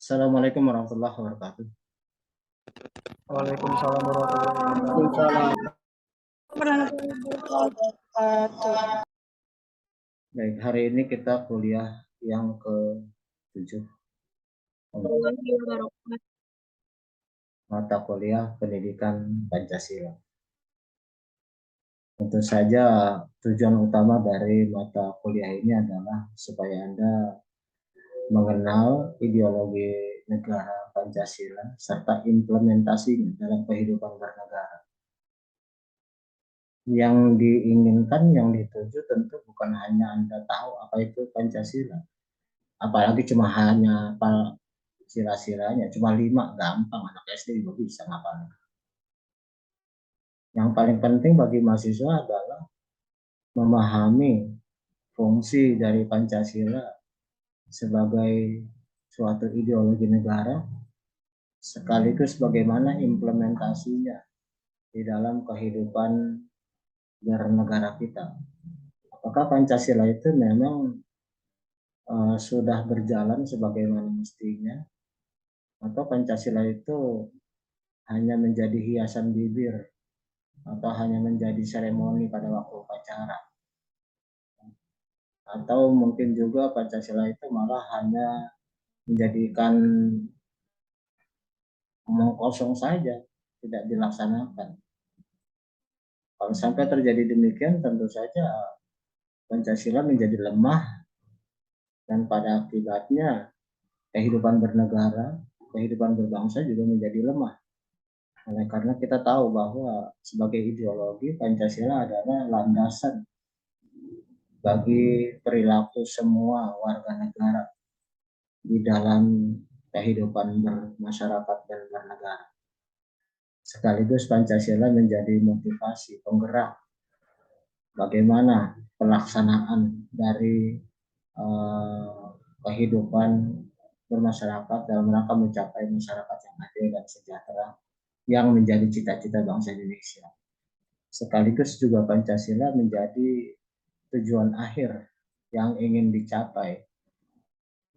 Assalamualaikum warahmatullahi wabarakatuh. Waalaikumsalam warahmatullahi Waalaikumsalam. wabarakatuh. Baik, hari ini kita kuliah yang ke-7, mata kuliah Pendidikan Pancasila. Tentu saja tujuan utama dari mata kuliah ini adalah supaya Anda mengenal ideologi negara Pancasila serta implementasinya dalam kehidupan bernegara. Yang diinginkan, yang dituju tentu bukan hanya Anda tahu apa itu Pancasila, apalagi cuma hanya sila-silanya, cuma 5, gampang, anak SD juga bisa ngapalin. Yang paling penting bagi mahasiswa adalah memahami fungsi dari Pancasila sebagai suatu ideologi negara, sekaligus bagaimana implementasinya di dalam kehidupan bernegara kita. Apakah Pancasila itu memang sudah berjalan sebagaimana mestinya, atau Pancasila itu hanya menjadi hiasan bibir atau hanya menjadi seremoni pada waktu upacara, atau mungkin juga Pancasila itu malah hanya menjadikan omong kosong saja, tidak dilaksanakan. Kalau sampai terjadi demikian, tentu saja Pancasila menjadi lemah dan pada akibatnya kehidupan bernegara, kehidupan berbangsa juga menjadi lemah. Oleh karena kita tahu bahwa sebagai ideologi, Pancasila adalah landasan bagi perilaku semua warga negara di dalam kehidupan bermasyarakat dan bernegara. Sekaligus Pancasila menjadi motivasi penggerak bagaimana pelaksanaan dari kehidupan bermasyarakat dalam rangka mencapai masyarakat yang adil dan sejahtera yang menjadi cita-cita bangsa Indonesia. Sekaligus juga Pancasila menjadi tujuan akhir yang ingin dicapai,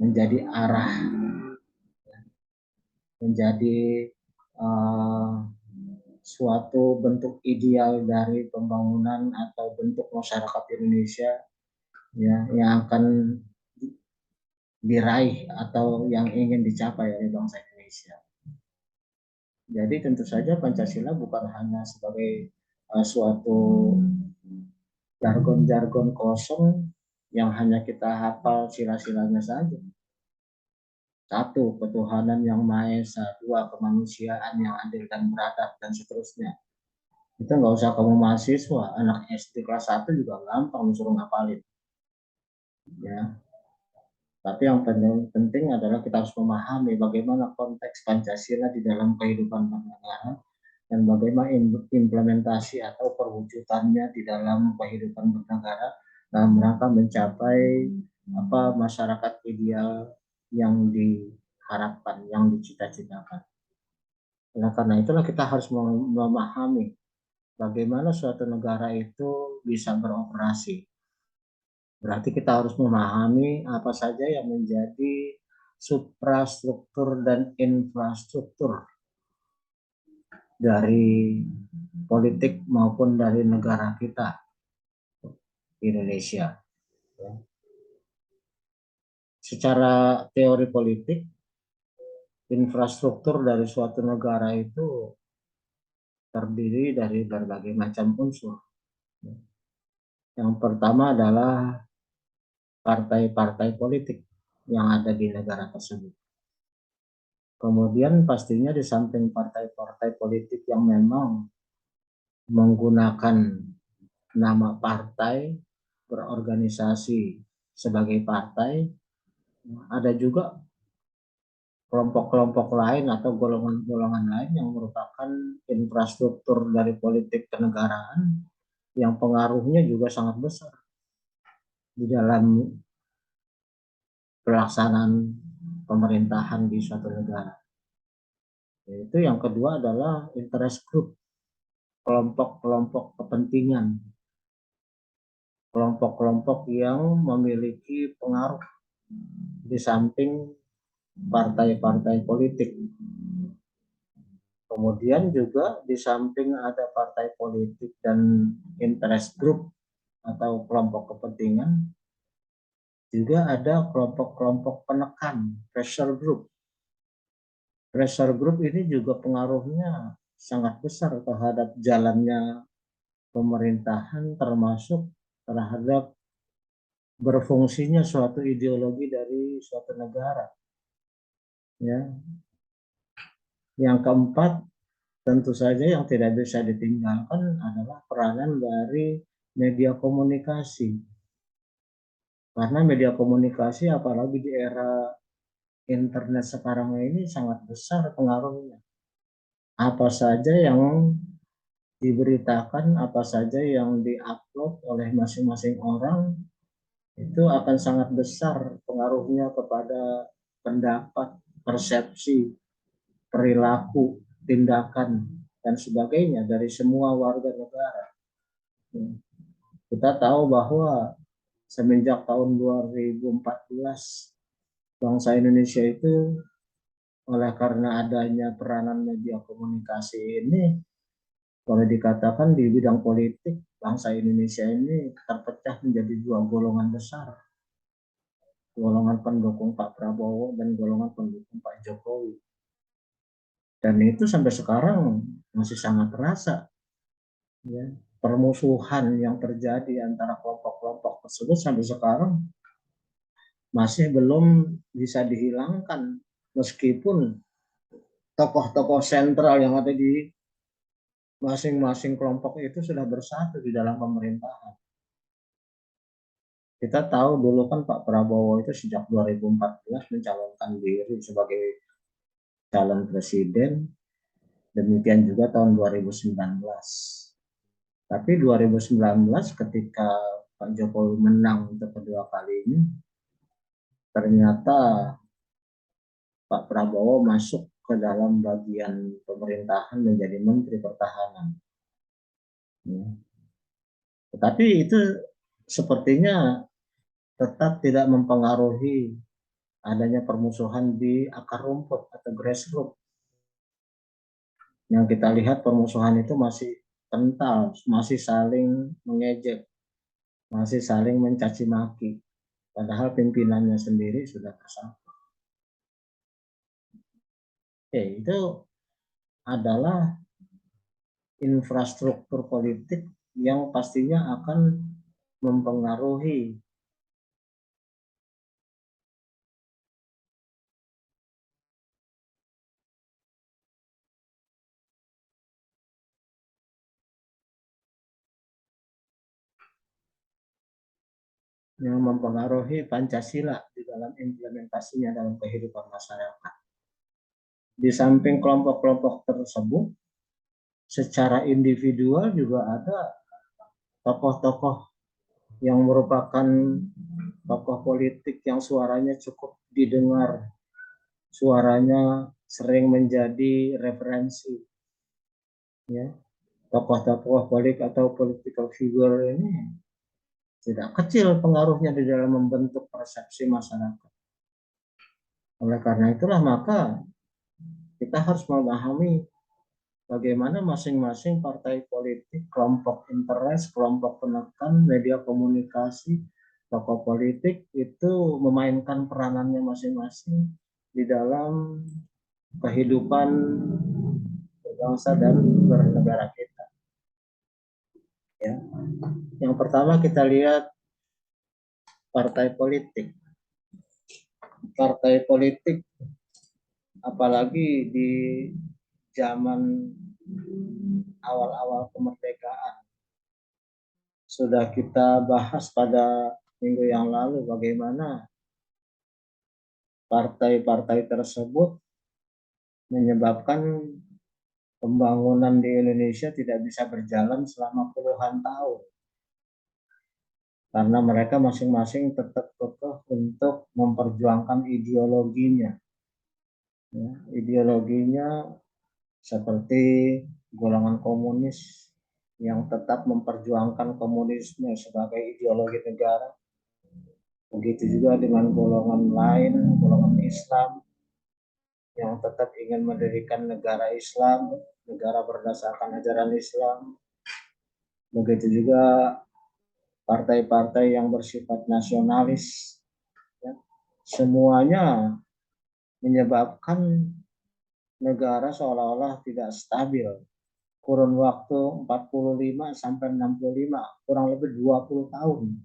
menjadi arah, menjadi suatu bentuk ideal dari pembangunan atau bentuk masyarakat Indonesia ya, yang akan diraih atau yang ingin dicapai oleh bangsa Indonesia. Jadi tentu saja Pancasila bukan hanya sebagai suatu jargon-jargon kosong yang hanya kita hafal sila-silanya saja. 1, ketuhanan yang Maha Esa. 2, kemanusiaan yang adil dan beradab, dan seterusnya. Itu nggak usah kamu mahasiswa, anak SD kelas 1 juga gampang disuruh ngapalin. Ya. Tapi yang penting adalah kita harus memahami bagaimana konteks Pancasila di dalam kehidupan bernegara dan bagaimana implementasi atau perwujudannya di dalam kehidupan bernegara dalam rangka mencapai masyarakat ideal yang diharapkan, yang dicita-citakan. Nah, karena itulah kita harus memahami bagaimana suatu negara itu bisa beroperasi. Berarti kita harus memahami apa saja yang menjadi suprastruktur dan infrastruktur dari politik maupun dari negara kita, Indonesia. Secara teori politik, infrastruktur dari suatu negara itu terdiri dari berbagai macam unsur. Yang pertama adalah partai-partai politik yang ada di negara tersebut. Kemudian pastinya di samping partai-partai politik yang memang menggunakan nama partai, berorganisasi sebagai partai, ada juga kelompok-kelompok lain atau golongan-golongan lain yang merupakan infrastruktur dari politik kenegaraan yang pengaruhnya juga sangat besar di dalam pelaksanaan pemerintahan di suatu negara. Yaitu yang kedua adalah interest group, kelompok-kelompok kepentingan, kelompok-kelompok yang memiliki pengaruh di samping partai-partai politik. Kemudian juga di samping ada partai politik dan interest group atau kelompok kepentingan, juga ada kelompok-kelompok penekan, pressure group. Pressure group ini juga pengaruhnya sangat besar terhadap jalannya pemerintahan, termasuk terhadap berfungsinya suatu ideologi dari suatu negara. Ya. Yang keempat, tentu saja yang tidak bisa ditinggalkan adalah peranan dari media komunikasi. Karena media komunikasi apalagi di era internet sekarang ini sangat besar pengaruhnya. Apa saja yang diberitakan, apa saja yang diupload oleh masing-masing orang, itu akan sangat besar pengaruhnya kepada pendapat, persepsi, perilaku, tindakan, dan sebagainya dari semua warga negara. Kita tahu bahwa semenjak tahun 2014, bangsa Indonesia itu oleh karena adanya peranan media komunikasi ini, boleh dikatakan di bidang politik, bangsa Indonesia ini terpecah menjadi dua golongan besar. Golongan pendukung Pak Prabowo dan golongan pendukung Pak Jokowi. Dan itu sampai sekarang masih sangat terasa. Ya, permusuhan yang terjadi antara kelompok-kelompok tersebut sampai sekarang masih belum bisa dihilangkan. Meskipun tokoh-tokoh sentral yang ada di masing-masing kelompok itu sudah bersatu di dalam pemerintahan. Kita tahu dulu kan Pak Prabowo itu sejak 2014 mencalonkan diri sebagai calon presiden, demikian juga tahun 2019. Tapi 2019 ketika Pak Jokowi menang untuk kedua kalinya, ternyata Pak Prabowo masuk ke dalam bagian pemerintahan menjadi Menteri Pertahanan. Ya. Tetapi itu sepertinya tetap tidak mempengaruhi adanya permusuhan di akar rumput atau grassroots. Yang kita lihat permusuhan itu masih kental, masih saling mengejek, masih saling mencaci maki. Padahal pimpinannya sendiri sudah bersatu. Itu adalah infrastruktur politik yang pastinya akan mempengaruhi Pancasila di dalam implementasinya dalam kehidupan masyarakat. Di samping kelompok-kelompok tersebut, secara individual juga ada tokoh-tokoh yang merupakan tokoh politik yang suaranya cukup didengar, suaranya sering menjadi referensi. Ya, tokoh-tokoh politik atau political figure ini tidak kecil pengaruhnya di dalam membentuk persepsi masyarakat. Oleh karena itulah maka kita harus memahami bagaimana masing-masing partai politik, kelompok interest, kelompok penekan, media komunikasi, tokoh politik itu memainkan peranannya masing-masing di dalam kehidupan berbangsa dan bernegara kita. Ya. Yang pertama kita lihat partai politik. Partai politik apalagi di zaman awal-awal kemerdekaan sudah kita bahas pada minggu yang lalu bagaimana partai-partai tersebut menyebabkan pembangunan di Indonesia tidak bisa berjalan selama puluhan tahun. Karena mereka masing-masing tetap kekeh untuk memperjuangkan ideologinya. Ya, ideologinya seperti golongan komunis yang tetap memperjuangkan komunisme sebagai ideologi negara. Begitu juga dengan golongan lain, golongan Islam yang tetap ingin mendirikan negara Islam, negara berdasarkan ajaran Islam. Begitu juga partai-partai yang bersifat nasionalis, ya. Semuanya menyebabkan negara seolah-olah tidak stabil. Kurun waktu 45 sampai 65, kurang lebih 20 tahun.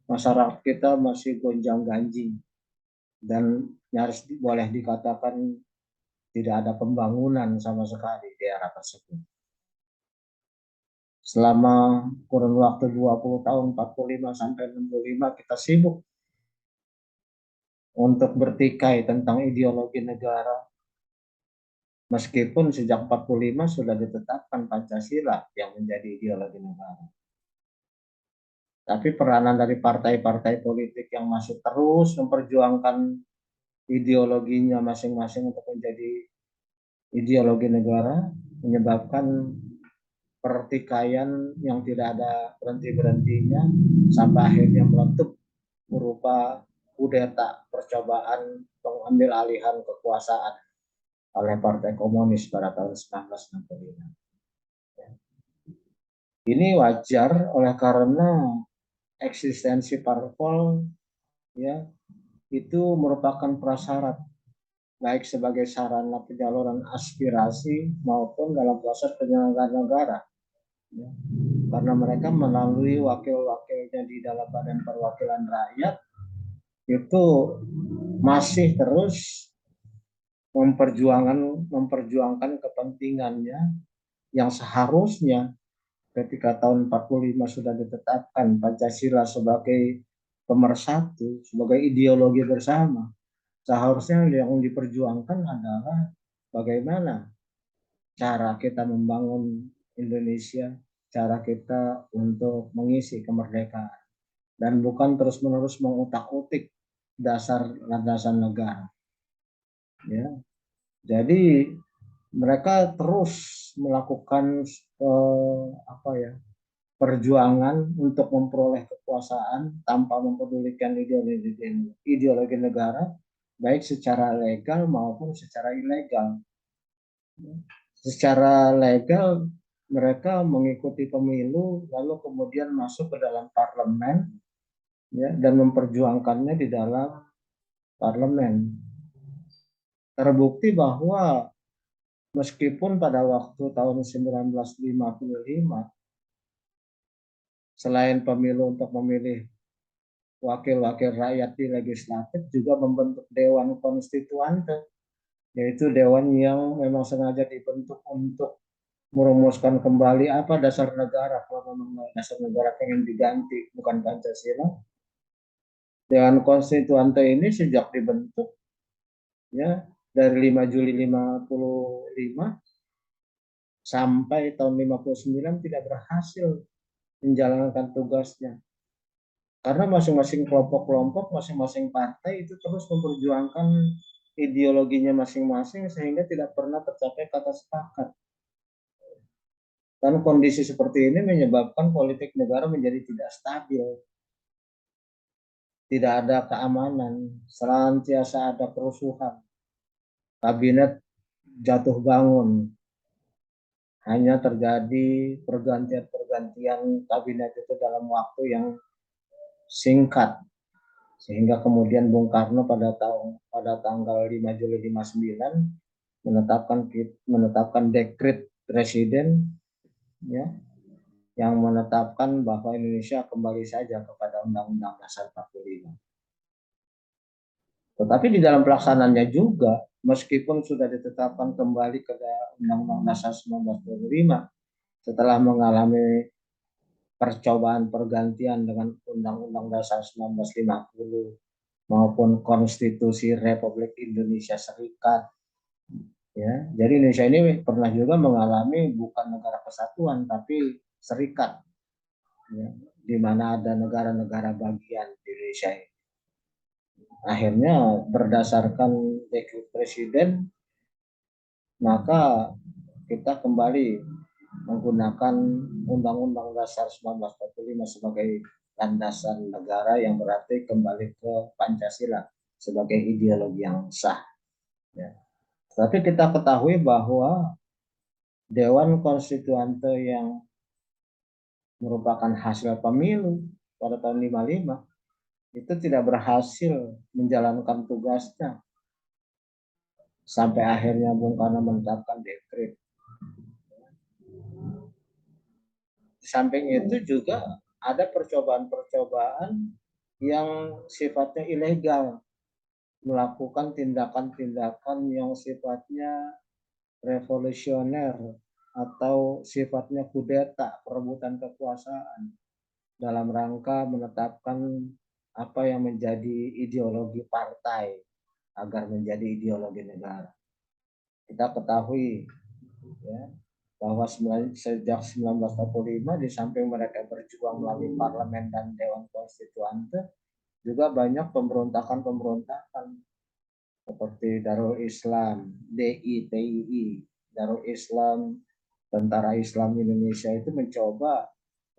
Masyarakat kita masih gonjang-ganjing dan nyaris boleh dikatakan tidak ada pembangunan sama sekali di era tersebut. Selama kurun waktu 20 tahun, 45 sampai 65, kita sibuk untuk bertikai tentang ideologi negara. Meskipun sejak 45 sudah ditetapkan Pancasila yang menjadi ideologi negara. Tapi peranan dari partai-partai politik yang masih terus memperjuangkan ideologinya masing-masing untuk menjadi ideologi negara menyebabkan pertikaian yang tidak ada berhenti-berhentinya sampai akhirnya meletup berupa kudeta, percobaan mengambil alihan kekuasaan oleh Partai Komunis pada tahun 1965. Ini wajar oleh karena eksistensi parpol, ya, itu merupakan prasyarat baik sebagai sarana penyaluran aspirasi maupun dalam proses penyelenggaraan negara, ya. Karena mereka melalui wakil-wakilnya di dalam Badan Perwakilan Rakyat itu masih terus memperjuangkan kepentingannya yang seharusnya ketika tahun 45 sudah ditetapkan Pancasila sebagai pemersatu, sebagai ideologi bersama. Seharusnya yang diperjuangkan adalah bagaimana cara kita membangun Indonesia, cara kita untuk mengisi kemerdekaan, dan bukan terus-menerus mengutak-utik dasar landasan negara. Ya, jadi mereka terus melakukan perjuangan untuk memperoleh kekuasaan tanpa mempedulikan ideologi negara, baik secara legal maupun secara ilegal. Secara legal mereka mengikuti pemilu lalu kemudian masuk ke dalam parlemen, ya, dan memperjuangkannya di dalam parlemen. Terbukti bahwa meskipun pada waktu tahun 1955 selain pemilu untuk memilih wakil-wakil rakyat di legislatif juga membentuk Dewan Konstituante, yaitu dewan yang memang sengaja dibentuk untuk merumuskan kembali apa dasar negara. Kalau memang dasar negara pengen diganti bukan Pancasila, Dewan Konstituante ini sejak dibentuk, ya, dari 5 Juli 55 sampai tahun 59 tidak berhasil menjalankan tugasnya. Karena masing-masing kelompok-kelompok, masing-masing partai itu terus memperjuangkan ideologinya masing-masing sehingga tidak pernah tercapai kata sepakat. Dan kondisi seperti ini menyebabkan politik negara menjadi tidak stabil. Tidak ada keamanan, senantiasa ada kerusuhan. Kabinet jatuh bangun. Hanya terjadi pergantian-pergantian kabinet itu dalam waktu yang singkat. Sehingga kemudian Bung Karno pada tanggal 5 Juli 59 menetapkan dekret presiden, ya, yang menetapkan bahwa Indonesia kembali saja kepada Undang-Undang Dasar 45. Tetapi di dalam pelaksanaannya juga, meskipun sudah ditetapkan kembali ke Undang-Undang Dasar 1945 setelah mengalami percobaan pergantian dengan Undang-Undang Dasar 1950 maupun Konstitusi Republik Indonesia Serikat, ya. Jadi Indonesia ini pernah juga mengalami bukan negara kesatuan tapi serikat, ya, di mana ada negara-negara bagian di Indonesia ini. Akhirnya berdasarkan dekret presiden, maka kita kembali menggunakan Undang-Undang Dasar 1945 sebagai landasan negara, yang berarti kembali ke Pancasila sebagai ideologi yang sah. Ya. Tapi kita ketahui bahwa Dewan Konstituante yang merupakan hasil pemilu pada tahun 55 itu tidak berhasil menjalankan tugasnya sampai akhirnya Bung Karno menetapkan dekret. Di samping itu juga ada percobaan-percobaan yang sifatnya ilegal, melakukan tindakan-tindakan yang sifatnya revolusioner atau sifatnya kudeta, perebutan kekuasaan dalam rangka menetapkan apa yang menjadi ideologi partai agar menjadi ideologi negara. Kita ketahui ya, bahwa sejak 1945 di samping mereka berjuang melalui parlemen dan dewan konstituante, juga banyak pemberontakan-pemberontakan seperti Darul Islam, DITII, Darul Islam, Tentara Islam Indonesia itu mencoba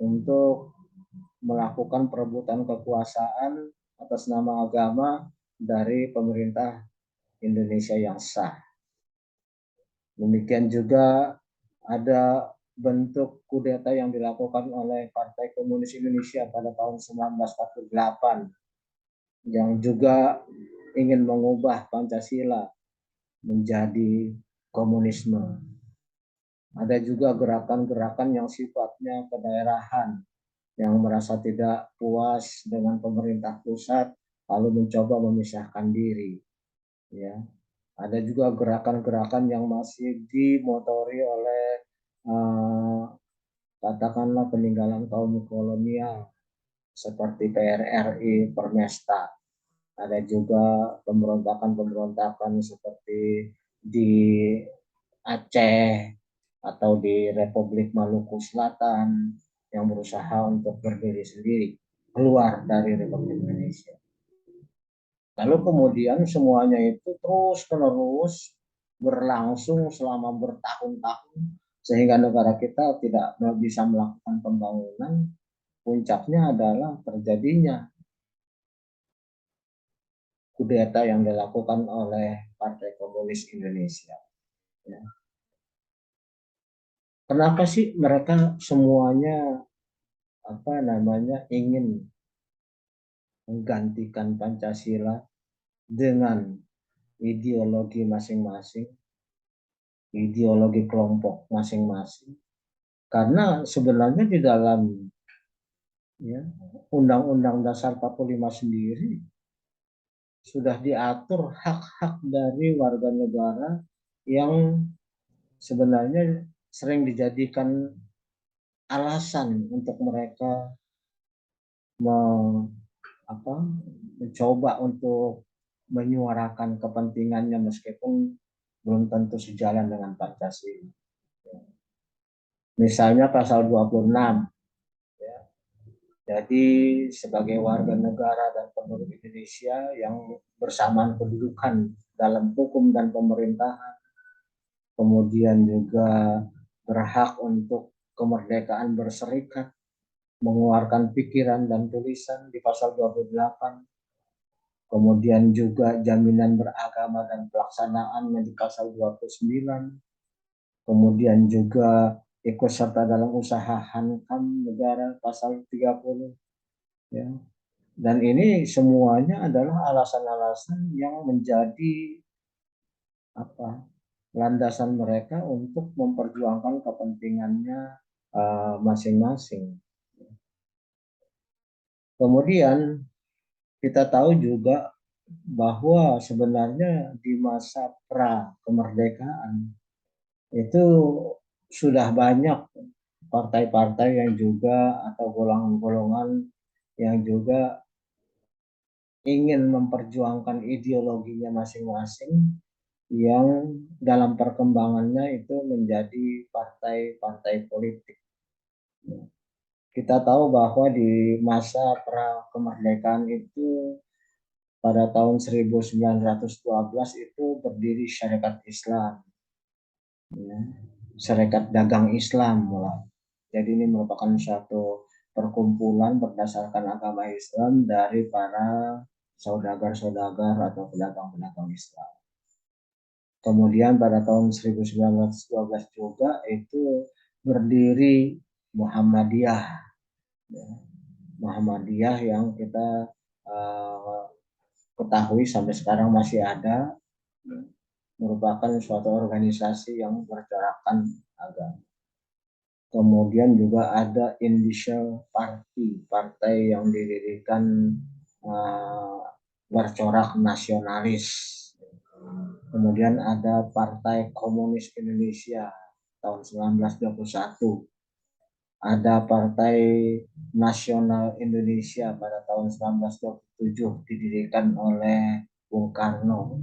untuk melakukan perebutan kekuasaan atas nama agama dari pemerintah Indonesia yang sah. Demikian juga ada bentuk kudeta yang dilakukan oleh Partai Komunis Indonesia pada tahun 1948 yang juga ingin mengubah Pancasila menjadi komunisme. Ada juga gerakan-gerakan yang sifatnya kedaerahan yang merasa tidak puas dengan pemerintah pusat lalu mencoba memisahkan diri. Ya, ada juga gerakan-gerakan yang masih dimotori oleh katakanlah peninggalan kaum kolonial seperti PRRI, Permesta. Ada juga pemberontakan-pemberontakan seperti di Aceh atau di Republik Maluku Selatan yang berusaha untuk berdiri sendiri keluar dari Republik Indonesia. Lalu kemudian semuanya itu terus menerus berlangsung selama bertahun-tahun sehingga negara kita tidak bisa melakukan pembangunan. Puncaknya adalah terjadinya kudeta yang dilakukan oleh Partai Komunis Indonesia. Ya. Kenapa sih mereka semuanya ingin menggantikan Pancasila dengan ideologi masing-masing, ideologi kelompok masing-masing? Karena sebenarnya di dalam ya, Undang-Undang Dasar 45 sendiri sudah diatur hak-hak dari warga negara yang sebenarnya sering dijadikan alasan untuk mereka mencoba untuk menyuarakan kepentingannya meskipun belum tentu sejalan dengan Pancasila. Misalnya pasal 26. Ya. Jadi sebagai warga negara dan penduduk Indonesia yang bersamaan kedudukan dalam hukum dan pemerintahan, kemudian juga berhak untuk kemerdekaan berserikat, mengeluarkan pikiran dan tulisan di pasal 28, kemudian juga jaminan beragama dan pelaksanaannya di pasal 29, kemudian juga ikut serta dalam usaha hankam negara pasal 30. Ya. Dan ini semuanya adalah alasan-alasan yang menjadi landasan mereka untuk memperjuangkan kepentingannya masing-masing. Kemudian kita tahu juga bahwa sebenarnya di masa pra kemerdekaan itu sudah banyak partai-partai yang juga atau golongan-golongan yang juga ingin memperjuangkan ideologinya masing-masing yang dalam perkembangannya itu menjadi partai-partai politik. Kita tahu bahwa di masa pra kemerdekaan itu pada tahun 1912 itu berdiri Syarikat Islam, ya, Syarikat Dagang Islam mulai. Jadi ini merupakan suatu perkumpulan berdasarkan agama Islam dari para saudagar-saudagar atau pedagang-pedagang Islam. Kemudian pada tahun 1912 juga itu berdiri Muhammadiyah. Ya. Muhammadiyah yang kita uh, ketahui sampai sekarang masih ada, merupakan suatu organisasi yang bercorakkan agama. Kemudian juga ada Initial Party, partai yang didirikan bercorak nasionalis. Kemudian ada Partai Komunis Indonesia tahun 1921. Ada Partai Nasional Indonesia pada tahun 1927 didirikan oleh Bung Karno.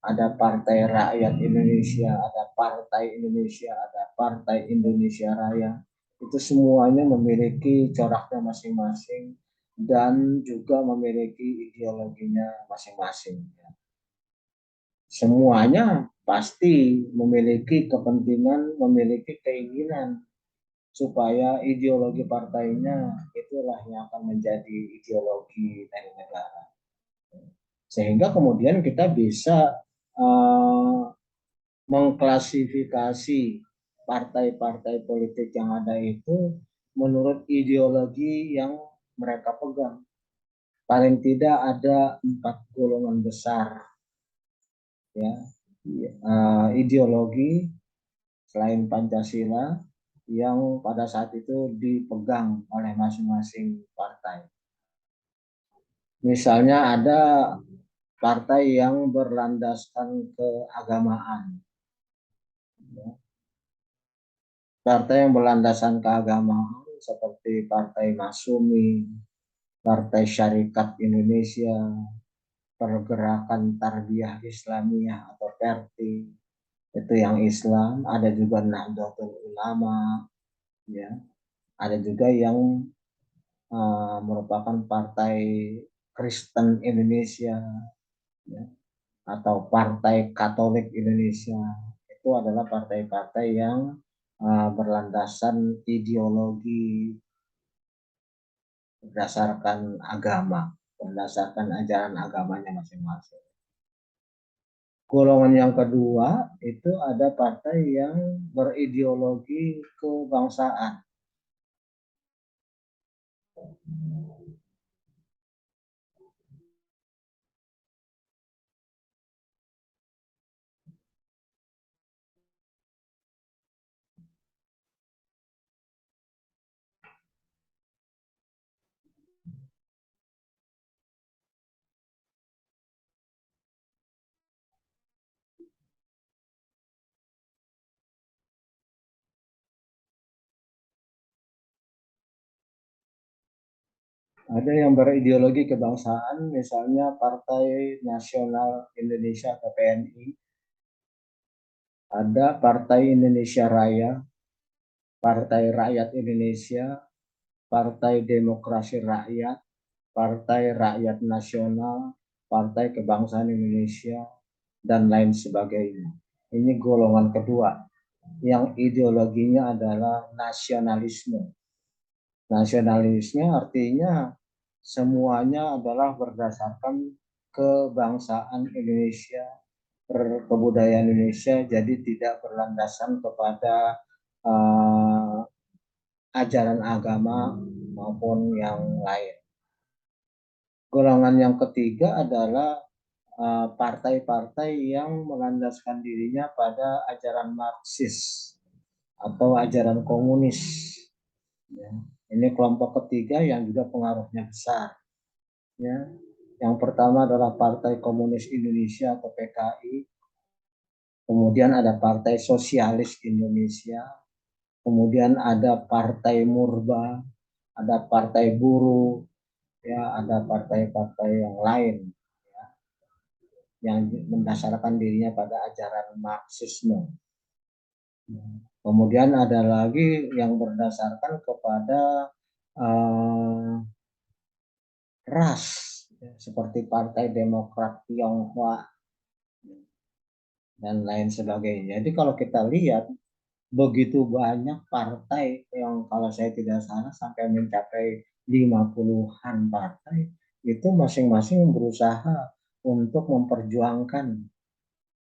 Ada Partai Rakyat Indonesia, ada Partai Indonesia, ada Partai Indonesia Raya. Itu semuanya memiliki coraknya masing-masing dan juga memiliki ideologinya masing-masing. Semuanya pasti memiliki kepentingan, memiliki keinginan supaya ideologi partainya itulah yang akan menjadi ideologi dari negara. Sehingga kemudian kita bisa mengklasifikasi partai-partai politik yang ada itu menurut ideologi yang mereka pegang. Paling tidak ada 4 golongan besar, ya, ideologi selain Pancasila yang pada saat itu dipegang oleh masing-masing partai. Misalnya ada partai yang berlandaskan keagamaan. Partai yang berlandasan keagamaan seperti Partai Masyumi, Partai Syarikat Indonesia, Pergerakan Tarbiyah Islamiyah atau PERTI, itu yang Islam. Ada juga Nahdlatul Ulama, ya. Ada juga yang merupakan Partai Kristen Indonesia, ya, atau Partai Katolik Indonesia. Itu adalah partai-partai yang berlandasan ideologi berdasarkan agama, berdasarkan ajaran agamanya masing-masing. Golongan yang kedua itu ada partai yang berideologi kebangsaan. Ada yang berideologi kebangsaan, misalnya Partai Nasional Indonesia atau PNI, ada Partai Indonesia Raya, Partai Rakyat Indonesia, Partai Demokrasi Rakyat, Partai Rakyat Nasional, Partai Kebangsaan Indonesia, dan lain sebagainya. Ini golongan kedua, yang ideologinya adalah nasionalisme. Nasionalisme artinya semuanya adalah berdasarkan kebangsaan Indonesia, kebudayaan Indonesia, jadi tidak berlandasan kepada ajaran agama maupun yang lain. Golongan yang ketiga adalah partai-partai yang melandaskan dirinya pada ajaran Marxis atau ajaran komunis. Ya. Ini kelompok ketiga yang juga pengaruhnya besar. Ya. Yang pertama adalah Partai Komunis Indonesia atau PKI. Kemudian ada Partai Sosialis Indonesia. Kemudian ada Partai Murba, ada Partai Buruh, ya, ada partai-partai yang lain, ya, yang mendasarkan dirinya pada ajaran Marxisme. Kemudian ada lagi yang berdasarkan kepada ras, ya, seperti Partai Demokrat Tionghoa dan lain sebagainya. Jadi kalau kita lihat begitu banyak partai yang kalau saya tidak salah sampai mencapai 50-an partai, itu masing-masing berusaha untuk memperjuangkan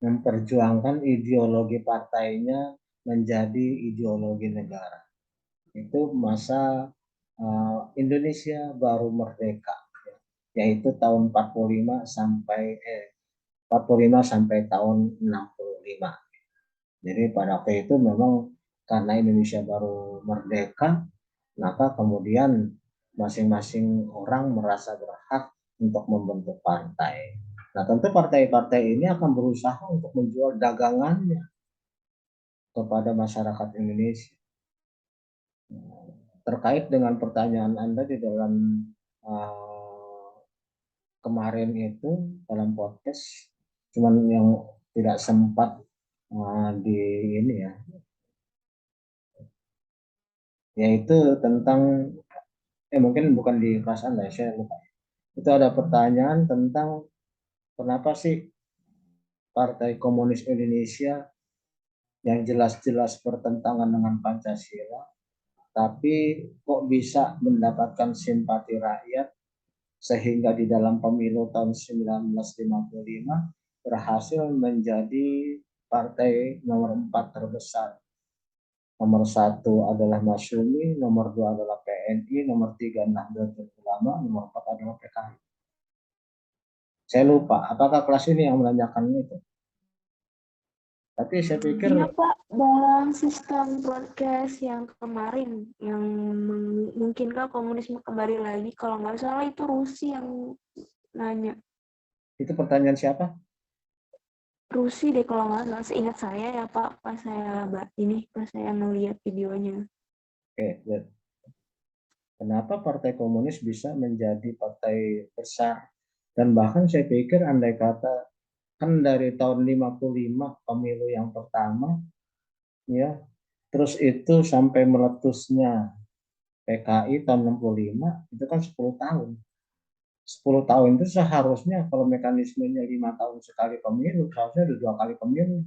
memperjuangkan ideologi partainya menjadi ideologi negara. Itu masa Indonesia baru merdeka, yaitu tahun 45 sampai tahun 65. Jadi pada waktu itu memang karena Indonesia baru merdeka, maka kemudian masing-masing orang merasa berhak untuk membentuk partai. Nah, tentu partai-partai ini akan berusaha untuk menjual dagangannya kepada masyarakat Indonesia. Terkait dengan pertanyaan Anda di dalam uh, kemarin itu dalam podcast, cuman yang tidak sempat di ini ya, yaitu tentang mungkin bukan di kelas Anda, saya lupa. Itu ada pertanyaan tentang kenapa sih Partai Komunis Indonesia yang jelas-jelas bertentangan dengan Pancasila, tapi kok bisa mendapatkan simpati rakyat sehingga di dalam pemilu tahun 1955 berhasil menjadi partai nomor 4 terbesar. Nomor 1 adalah Masyumi, nomor 2 adalah PNI, nomor 3 Nahdlatul Ulama, nomor 4 adalah PKI. Saya lupa, apakah kelas ini yang menanyakan itu? Tapi saya pikir Iya Pak, dalam sistem broadcast yang kemarin, yang memungkinkan komunisme kembali lagi, kalau nggak salah itu Rusi yang nanya. itu pertanyaan siapa? Rusi deh kalau nggak salah, seingat saya ya Pak, pas saya ngeliat videonya. Oke, kenapa Partai Komunis bisa menjadi partai besar? Dan bahkan saya pikir andai kata kan dari tahun 55 pemilu yang pertama ya, terus itu sampai meletusnya PKI tahun 65 itu kan 10 tahun. 10 tahun itu seharusnya kalau mekanismenya 5 tahun sekali pemilu, seharusnya ada 2 kali pemilu.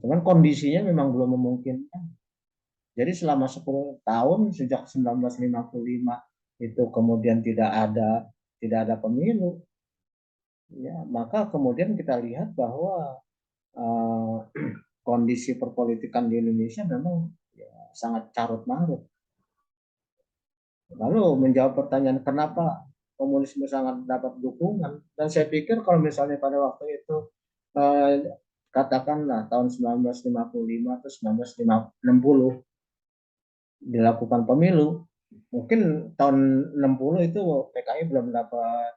Cuman kondisinya memang belum memungkinkan. Jadi selama 10 tahun sejak 1955 itu kemudian tidak ada pemilu, ya maka kemudian kita lihat bahwa uh, kondisi perpolitikan di Indonesia memang ya, sangat carut marut. Lalu menjawab pertanyaan kenapa komunisme sangat dapat dukungan, dan saya pikir kalau misalnya pada waktu itu eh, katakanlah tahun 1955 atau 1960 dilakukan pemilu, mungkin tahun 60 itu PKI belum dapat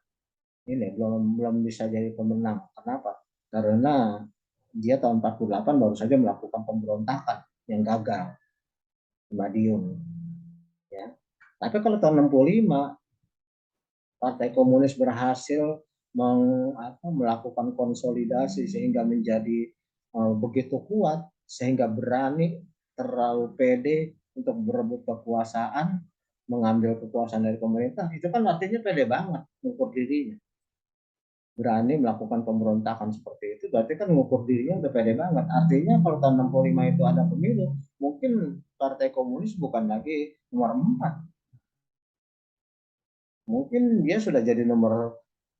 ini, belum belum bisa jadi pemenang. Kenapa? Karena dia tahun 48 baru saja melakukan pemberontakan yang gagal di Madiun, ya. Tapi kalau tahun 65 Partai Komunis berhasil melakukan konsolidasi sehingga menjadi begitu kuat sehingga berani terlalu pede untuk berebut kekuasaan, mengambil kekuasaan dari pemerintah. Itu kan artinya pede banget mengukur dirinya. Berani melakukan pemberontakan seperti itu berarti kan mengukur dirinya udah pede banget. Artinya kalau tahun 65 itu ada pemilu, mungkin Partai Komunis bukan lagi nomor 4, mungkin dia sudah jadi nomor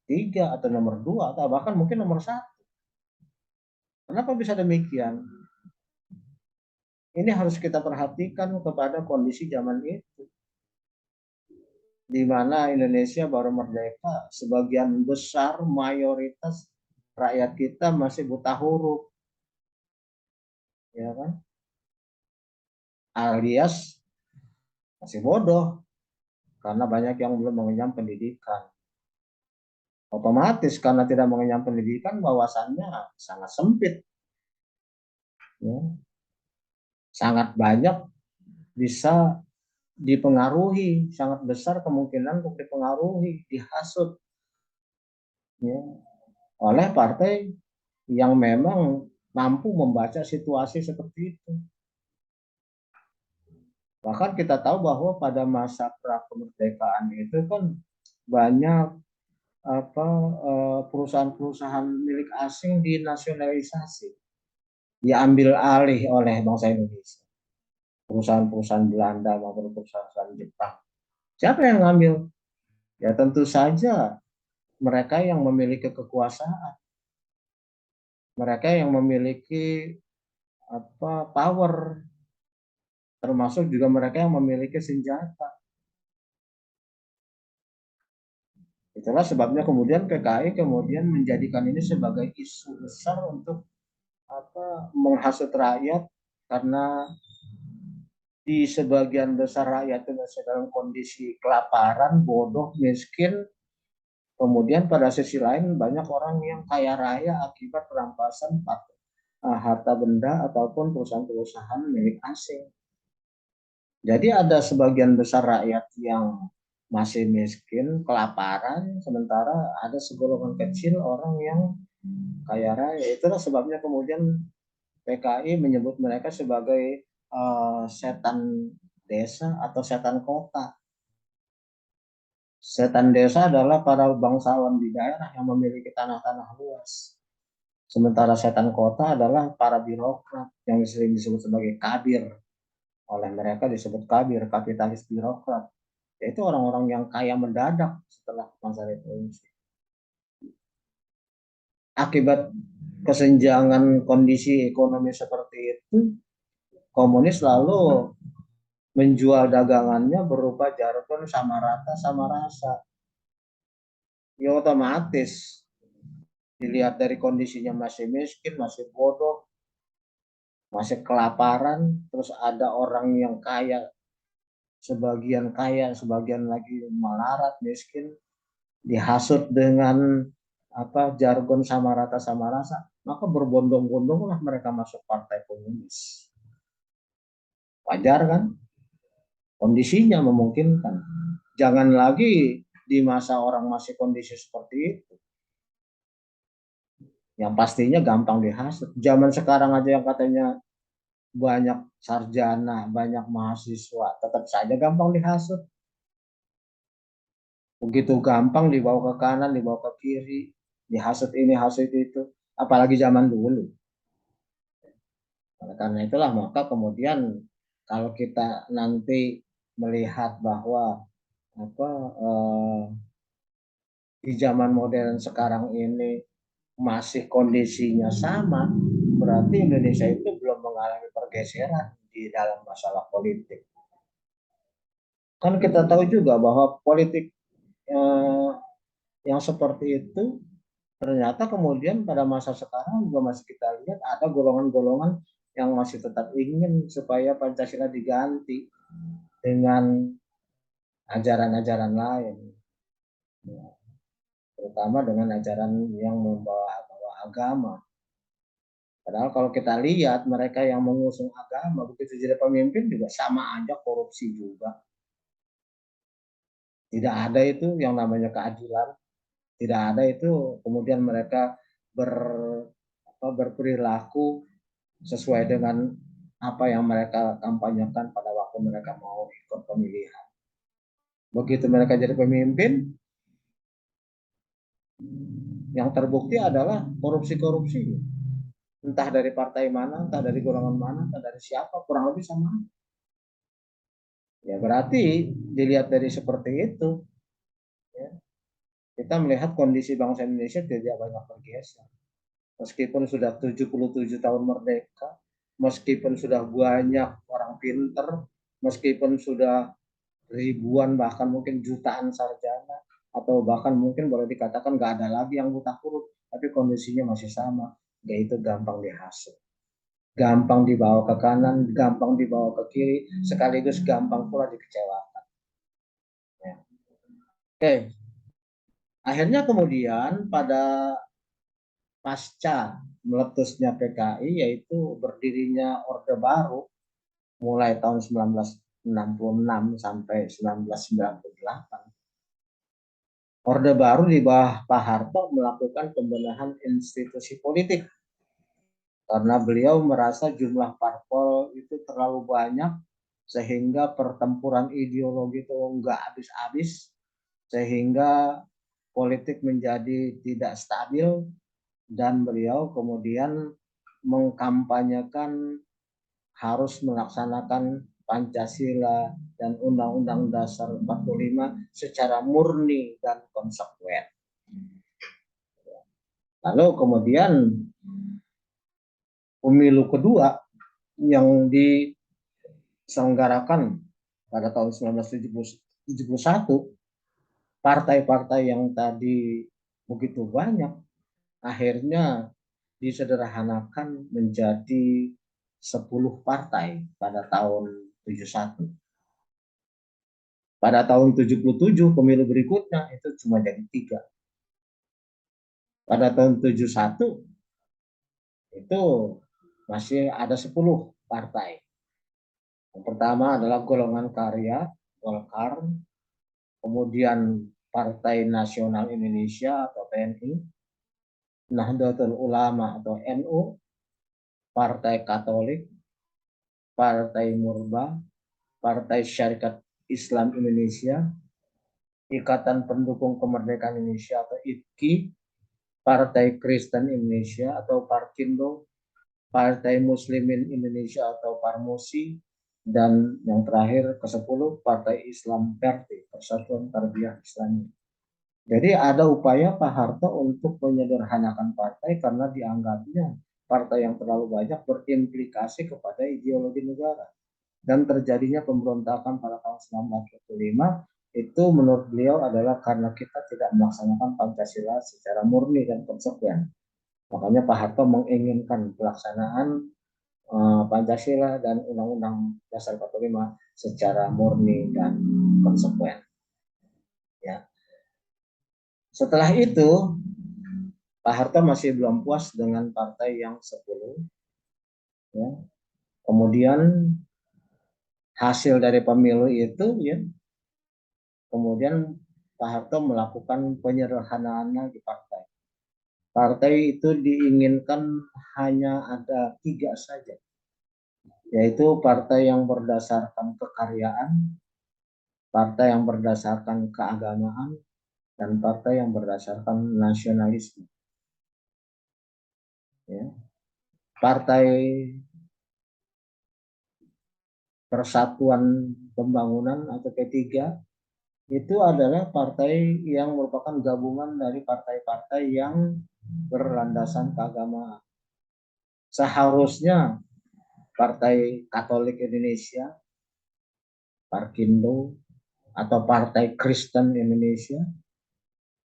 3 atau nomor 2 atau bahkan mungkin nomor 1. Kenapa bisa demikian? Ini harus kita perhatikan kepada kondisi zaman itu, di mana Indonesia baru merdeka, sebagian besar mayoritas rakyat kita masih buta huruf, ya kan? Alias masih bodoh karena banyak yang belum mengenyam pendidikan. Otomatis karena tidak mengenyam pendidikan, wawasannya sangat sempit, ya. Sangat banyak bisa dipengaruhi, sangat besar kemungkinan untuk dipengaruhi, dihasut, ya, oleh partai yang memang mampu membaca situasi seperti itu. Bahkan kita tahu bahwa pada masa pra kemerdekaan itu kan banyak perusahaan-perusahaan milik asing dinasionalisasi, diambil alih oleh bangsa Indonesia. Perusahaan-perusahaan Belanda maupun perusahaan Jepang. Siapa yang ngambil? Ya tentu saja mereka yang memiliki kekuasaan. mereka yang memiliki power, termasuk juga mereka yang memiliki senjata. Itulah sebabnya kemudian PKI kemudian menjadikan ini sebagai isu besar untuk menghasut rakyat, karena di sebagian besar rakyat itu masih dalam kondisi kelaparan, bodoh, miskin. Kemudian pada sisi lain banyak orang yang kaya raya akibat perampasan harta benda ataupun perusahaan-perusahaan milik asing. Jadi ada sebagian besar rakyat yang masih miskin, kelaparan, sementara ada segolongan kecil orang yang kaya raya. Itulah sebabnya kemudian PKI menyebut mereka sebagai setan desa atau setan kota. Setan desa adalah para bangsawan di daerah yang memiliki tanah-tanah luas. Sementara setan kota adalah para birokrat yang sering disebut sebagai kabir. Oleh mereka disebut kabir, kapitalis birokrat. Yaitu orang-orang yang kaya mendadak setelah masa revolusi. Akibat kesenjangan kondisi ekonomi seperti itu, komunis lalu menjual dagangannya berupa jargon sama rata sama rasa. Ya otomatis dilihat dari kondisinya masih miskin, masih bodoh, masih kelaparan, terus ada orang yang kaya, sebagian lagi melarat, miskin, dihasut dengan jargon sama rata sama rasa, maka berbondong-bondonglah mereka masuk partai komunis. Wajar kan? Kondisinya memungkinkan. Jangan lagi di masa orang masih kondisi seperti itu, yang pastinya gampang dihasut. Zaman sekarang aja yang katanya banyak sarjana, banyak mahasiswa, tetap saja gampang dihasut. Begitu gampang dibawa ke kanan, dibawa ke kiri, dihasut ini, hasut itu. Apalagi zaman dulu. Karena itulah maka kemudian kalau kita nanti melihat bahwa di zaman modern sekarang ini masih kondisinya sama, berarti Indonesia itu belum mengalami pergeseran di dalam masalah politik. Kan kita tahu juga bahwa politik yang seperti itu ternyata kemudian pada masa sekarang juga masih kita lihat ada golongan-golongan yang masih tetap ingin supaya Pancasila diganti dengan ajaran-ajaran lain, terutama dengan ajaran yang membawa agama. Padahal kalau kita lihat mereka yang mengusung agama begitu jadi pemimpin juga sama aja korupsi juga. Tidak ada itu yang namanya keadilan. Tidak ada itu kemudian mereka berperilaku sesuai dengan apa yang mereka kampanyekan pada waktu mereka mau ikut pemilihan. Begitu mereka jadi pemimpin, yang terbukti adalah korupsi-korupsi. Entah dari partai mana, entah dari golongan mana, entah dari siapa, kurang lebih sama. Ya berarti dilihat dari seperti itu, ya, kita melihat kondisi bangsa Indonesia tidak banyak bergeser. Meskipun sudah 77 tahun merdeka, meskipun sudah banyak orang pinter, meskipun sudah ribuan bahkan mungkin jutaan sarjana, atau bahkan mungkin boleh dikatakan nggak ada lagi yang buta huruf, tapi kondisinya masih sama, yaitu gampang dihasut, gampang dibawa ke kanan, gampang dibawa ke kiri, sekaligus gampang pula dikecewakan. Ya. Oke, akhirnya kemudian pada pasca meletusnya PKI, yaitu berdirinya Orde Baru mulai tahun 1966 sampai 1998. Orde Baru di bawah Pak Harto melakukan pembenahan institusi politik karena beliau merasa jumlah parpol itu terlalu banyak sehingga pertempuran ideologi itu enggak habis-habis, sehingga politik menjadi tidak stabil, dan beliau kemudian mengkampanyekan harus melaksanakan Pancasila dan Undang-Undang Dasar 45 secara murni dan konsekuen. Lalu kemudian pemilu kedua yang diselenggarakan pada tahun 1971, partai-partai yang tadi begitu banyak akhirnya disederhanakan menjadi 10 partai pada tahun 71. Pada tahun 77 pemilu berikutnya itu cuma jadi 3. Pada tahun 71 itu masih ada 10 partai. Yang pertama adalah Golongan Karya, Golkar, kemudian Partai Nasional Indonesia atau PNI, Nahdlatul Ulama atau NU, Partai Katolik, Partai Murba, Partai Syarikat Islam Indonesia, Ikatan Pendukung Kemerdekaan Indonesia atau IPKI, Partai Kristen Indonesia atau Parkindo, Partai Muslimin Indonesia atau Parmusi, dan yang terakhir ke-10 Partai Islam PERTI, Persatuan Tarbiyah Islami. Jadi ada upaya Pak Harto untuk menyederhanakan partai karena dianggapnya partai yang terlalu banyak berimplikasi kepada ideologi negara. Dan terjadinya pemberontakan pada tahun 1945 itu menurut beliau adalah karena kita tidak melaksanakan Pancasila secara murni dan konsekuen. Makanya Pak Harto menginginkan pelaksanaan Pancasila dan Undang-Undang Dasar 45 secara murni dan konsekuen. Ya. Setelah itu, Pak Harto masih belum puas dengan partai yang 10. Ya. Kemudian hasil dari pemilu itu, ya, kemudian Pak Harto melakukan penyederhanaan di partai. Partai itu diinginkan hanya ada 3 saja, yaitu partai yang berdasarkan kekaryaan, partai yang berdasarkan keagamaan, dan partai yang berdasarkan nasionalisme. Ya. Partai Persatuan Pembangunan atau P3 itu adalah partai yang merupakan gabungan dari partai-partai yang berlandasan keagamaan. Seharusnya Partai Katolik Indonesia, Parkindo, atau Partai Kristen Indonesia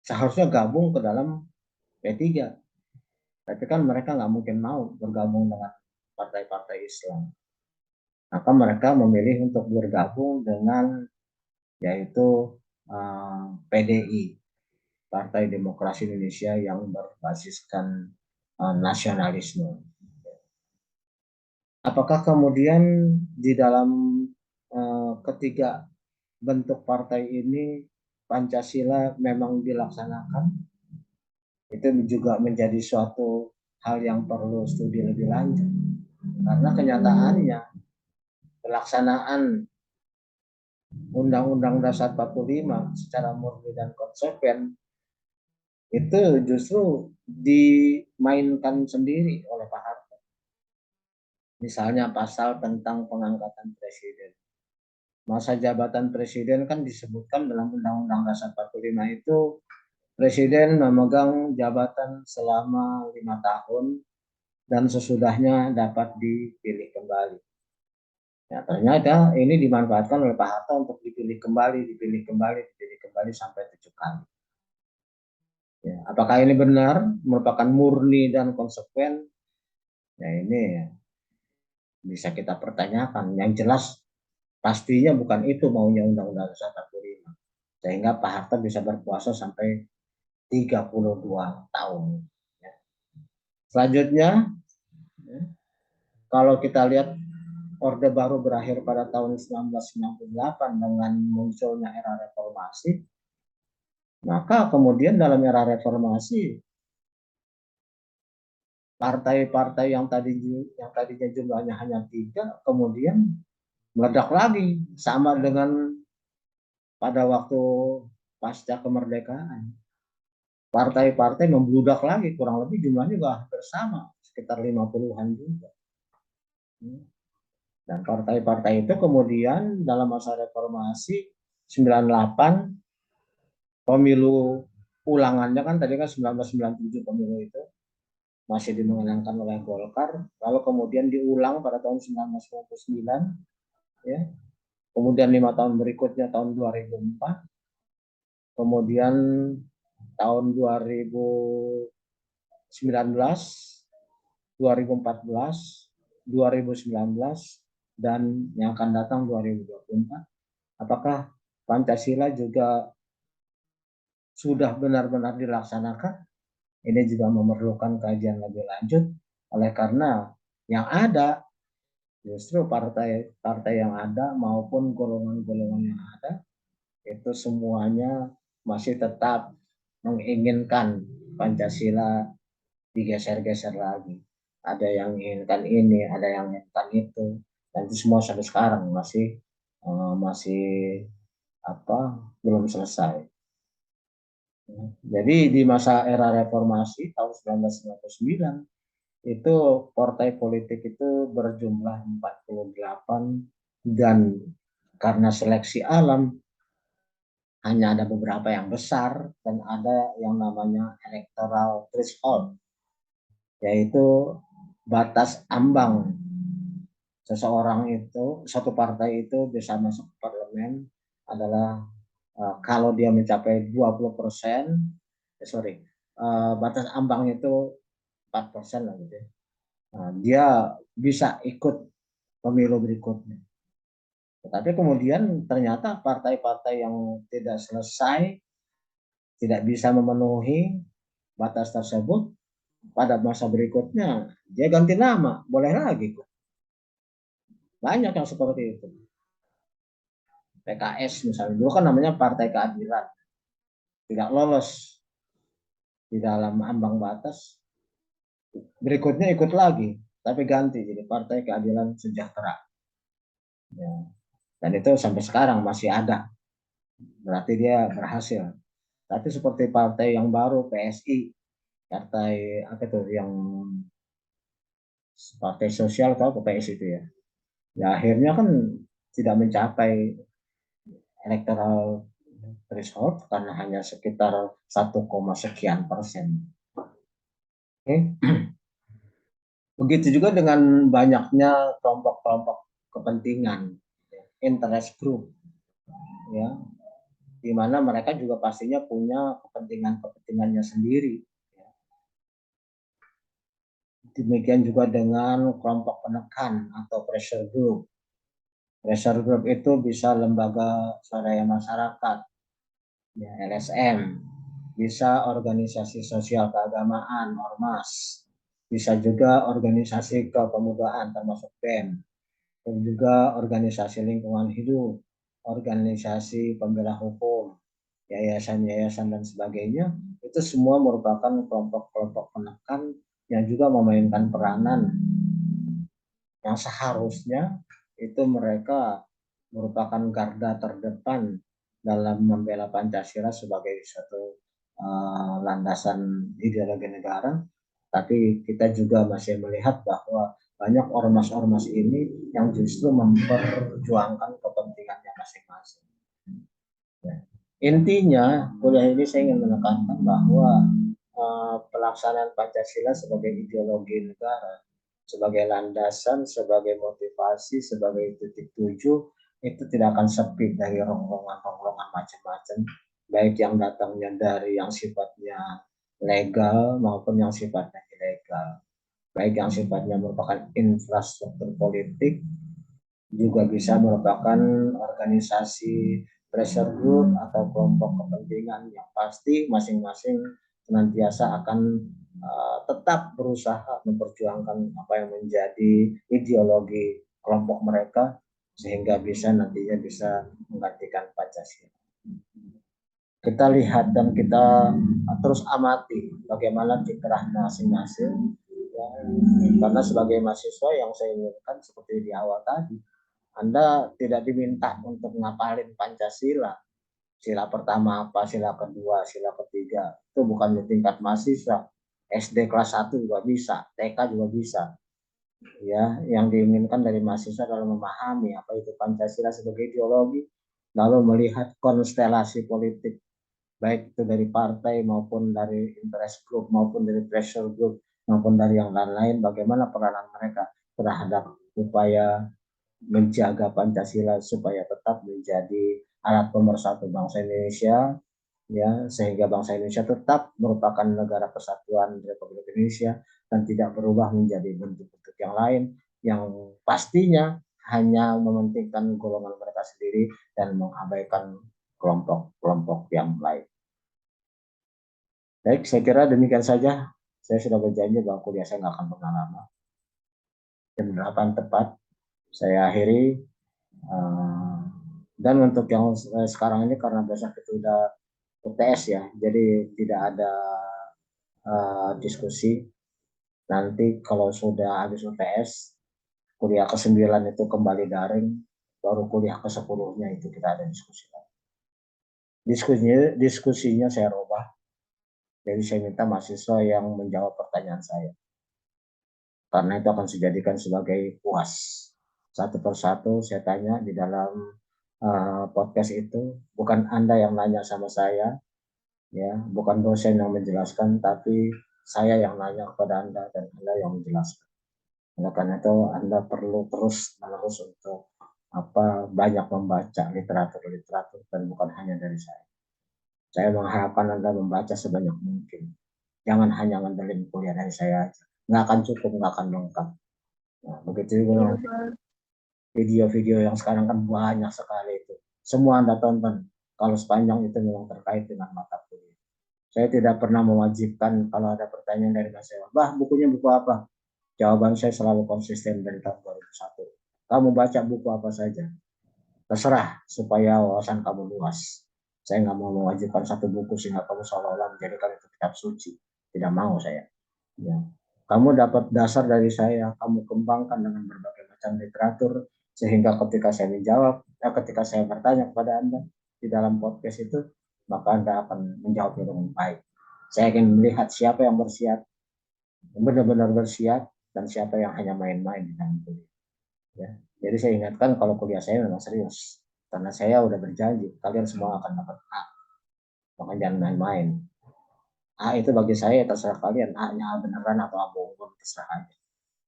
seharusnya gabung ke dalam P3. Tapi kan mereka nggak mungkin mau bergabung dengan partai-partai Islam. Maka mereka memilih untuk bergabung dengan yaitu PDI, Partai Demokrasi Indonesia yang berbasiskan nasionalisme. Apakah kemudian di dalam ketiga bentuk partai ini Pancasila memang dilaksanakan? Itu juga menjadi suatu hal yang perlu studi lebih lanjut. Karena kenyataannya pelaksanaan Undang-Undang Dasar 45 secara murni dan konsekuen itu justru dimainkan sendiri oleh Pak Harto. Misalnya pasal tentang pengangkatan presiden. Masa jabatan presiden kan disebutkan dalam Undang-Undang Dasar 45 itu presiden memegang jabatan selama 5 tahun dan sesudahnya dapat dipilih kembali. Ya, ternyata ini dimanfaatkan oleh Pak Harto untuk dipilih kembali sampai 7 kali. Ya, apakah ini benar, merupakan murni dan konsekuen? Ya ini bisa kita pertanyakan. Yang jelas pastinya bukan itu maunya Undang-Undang Dasar 45. Sehingga Pak Harto bisa berkuasa sampai 32 tahun. Ya. Selanjutnya, ya, kalau kita lihat Orde Baru berakhir pada tahun 1998 dengan munculnya era reformasi, maka kemudian dalam era reformasi partai-partai yang tadinya jumlahnya hanya 3 kemudian meledak lagi sama dengan pada waktu pasca kemerdekaan. Partai-partai membludak lagi, kurang lebih jumlahnya juga hampir sama, sekitar 50-an juga. Dan partai-partai itu kemudian dalam masa reformasi 98 pemilu ulangannya kan tadi kan 1997 pemilu itu. masih dimenangkan oleh Golkar, lalu kemudian diulang pada tahun 1999, ya. Kemudian 5 tahun berikutnya tahun 2004, kemudian tahun 2019, 2014, 2019, dan yang akan datang 2024. Apakah Pancasila juga sudah benar-benar dilaksanakan? Ini juga memerlukan kajian lebih lanjut, oleh karena yang ada justru partai-partai yang ada maupun golongan-golongan yang ada itu semuanya masih tetap menginginkan Pancasila digeser-geser lagi. Ada yang inginkan ini, ada yang inginkan itu, dan itu semua sampai sekarang masih belum selesai. Jadi di masa era reformasi tahun 1999 itu partai politik itu berjumlah 48, dan karena seleksi alam hanya ada beberapa yang besar dan ada yang namanya electoral threshold, yaitu batas ambang seseorang itu, satu partai itu bisa masuk ke parlemen adalah kalau dia mencapai 20%, batas ambang itu 4% lah gitu ya. Nah, dia bisa ikut pemilu berikutnya. Tetapi kemudian ternyata partai-partai yang tidak selesai, tidak bisa memenuhi batas tersebut, pada masa berikutnya dia ganti nama, boleh lagi kok. Banyak yang seperti itu. PKS misalnya, dulu kan namanya Partai Keadilan, tidak lolos di dalam ambang batas, berikutnya ikut lagi, tapi ganti jadi Partai Keadilan Sejahtera. Ya. Dan itu sampai sekarang masih ada, berarti dia berhasil. Tapi seperti partai yang baru, PSI, partai apa itu yang partai sosial, atau ke PSI itu ya. Ya akhirnya kan tidak mencapai electoral threshold karena hanya sekitar 1, sekian persen. Oke. Begitu juga dengan banyaknya kelompok-kelompok kepentingan, interest group, ya, di mana mereka juga pastinya punya kepentingan-kepentingannya sendiri. Demikian juga dengan kelompok penekan atau pressure group. Pressure group itu bisa lembaga swadaya masyarakat, ya, LSM, bisa organisasi sosial keagamaan, ormas, bisa juga organisasi kepemudaan termasuk BEM, dan juga organisasi lingkungan hidup, organisasi pembela hukum, yayasan-yayasan dan sebagainya. Itu semua merupakan kelompok-kelompok penekan yang juga memainkan peranan yang seharusnya itu mereka merupakan garda terdepan dalam membela Pancasila sebagai suatu landasan ideologi negara. Tapi kita juga masih melihat bahwa banyak ormas-ormas ini yang justru memperjuangkan kepentingannya masing-masing. Ya. Intinya, kuliah ini saya ingin menekankan bahwa pelaksanaan Pancasila sebagai ideologi negara, sebagai landasan, sebagai motivasi, sebagai titik tuju, itu tidak akan sepi dari rongrongan-rongrongan macam-macam, baik yang datangnya dari yang sifatnya legal maupun yang sifatnya ilegal, baik yang sifatnya merupakan infrastruktur politik, juga bisa merupakan organisasi pressure group atau kelompok kepentingan yang pasti masing-masing senantiasa akan tetap berusaha memperjuangkan apa yang menjadi ideologi kelompok mereka sehingga bisa nantinya bisa menggantikan Pancasila. Kita lihat dan kita terus amati bagaimana kiprah masing-masing, ya, karena sebagai mahasiswa yang saya inginkan seperti di awal tadi, Anda tidak diminta untuk ngapalin Pancasila. Sila pertama apa, sila kedua, sila ketiga. Itu bukan di tingkat mahasiswa. SD kelas 1 juga bisa, TK juga bisa. Ya, yang diinginkan dari mahasiswa adalah memahami apa itu Pancasila sebagai ideologi, lalu melihat konstelasi politik, baik itu dari partai maupun dari interest group maupun dari pressure group maupun dari yang lain-lain, bagaimana peranan mereka terhadap upaya menjaga Pancasila supaya tetap menjadi alat pemersatu bangsa Indonesia, ya, sehingga bangsa Indonesia tetap merupakan negara kesatuan Republik Indonesia dan tidak berubah menjadi bentuk-bentuk yang lain yang pastinya hanya mementingkan golongan mereka sendiri dan mengabaikan kelompok-kelompok yang lain. Baik, saya kira demikian saja. Saya sudah berjanji bahwa kuliah saya nggak akan pernah lama. Jam 8 tepat saya akhiri. Dan untuk yang sekarang ini karena besok itu udah UTS ya, jadi tidak ada diskusi. Nanti kalau sudah habis UTS, kuliah ke-9 itu kembali daring, baru kuliah ke-10-nya itu kita ada diskusi. Diskusinya saya rubah. Jadi saya minta mahasiswa yang menjawab pertanyaan saya. Karena itu akan saya jadikan sebagai puas. Satu persatu saya tanya di dalam podcast itu, bukan Anda yang nanya sama saya, ya, bukan dosen yang menjelaskan, tapi saya yang nanya kepada Anda dan Anda yang menjelaskan. Oleh karena itu Anda perlu terus-menerus untuk banyak membaca literatur dan bukan hanya dari saya. Saya mengharapkan Anda membaca sebanyak mungkin. Jangan hanya ngandelin kuliah dari saya aja. Nggak akan cukup, nggak akan lengkap. Nah, begitu juga video-video yang sekarang kan banyak sekali itu. Semua Anda tonton. Kalau sepanjang itu memang terkait dengan mata kuliah. Saya tidak pernah mewajibkan kalau ada pertanyaan dari mahasiswa, "Bah, bukunya buku apa?" Jawaban saya selalu konsisten dari tahun 2001. Kamu baca buku apa saja. Terserah supaya wawasan kamu luas. Saya nggak mau mewajibkan satu buku sehingga kamu seolah-olah menjadikan itu kitab suci. Tidak mau saya. Ya. Kamu dapat dasar dari saya, kamu kembangkan dengan berbagai macam literatur, sehingga ketika saya menjawab, ketika saya bertanya kepada Anda di dalam podcast itu, maka Anda akan menjawabnya dengan baik. Saya ingin melihat siapa yang bersiap, benar-benar bersiap, dan siapa yang hanya main-main di dalam kuliah. Ya. Jadi saya ingatkan kalau kuliah saya memang serius, karena saya udah berjanji kalian semua akan dapat A, maka jangan main-main. A itu bagi saya terserah kalian, A-nya beneran atau A bohong terserah aja.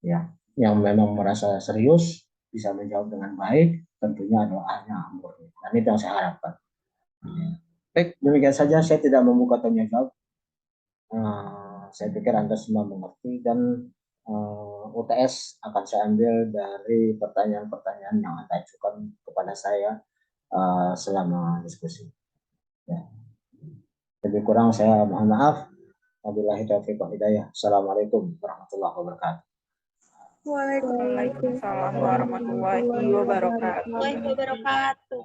Ya, yang memang merasa serius bisa menjawab dengan baik, tentunya doanya murni. Dan itu yang saya harapkan. Baik, demikian saja. Saya tidak membuka tanya jawab. Saya pikir Anda semua mengerti dan UTS akan saya ambil dari pertanyaan-pertanyaan yang Anda ajukan kepada saya selama diskusi. Ya. Lebih kurang saya mohon maaf. Wabillahi taufiq wal hidayah. Assalamualaikum warahmatullahi wabarakatuh. Waalaikumsalam warahmatullahi wabarakatuh.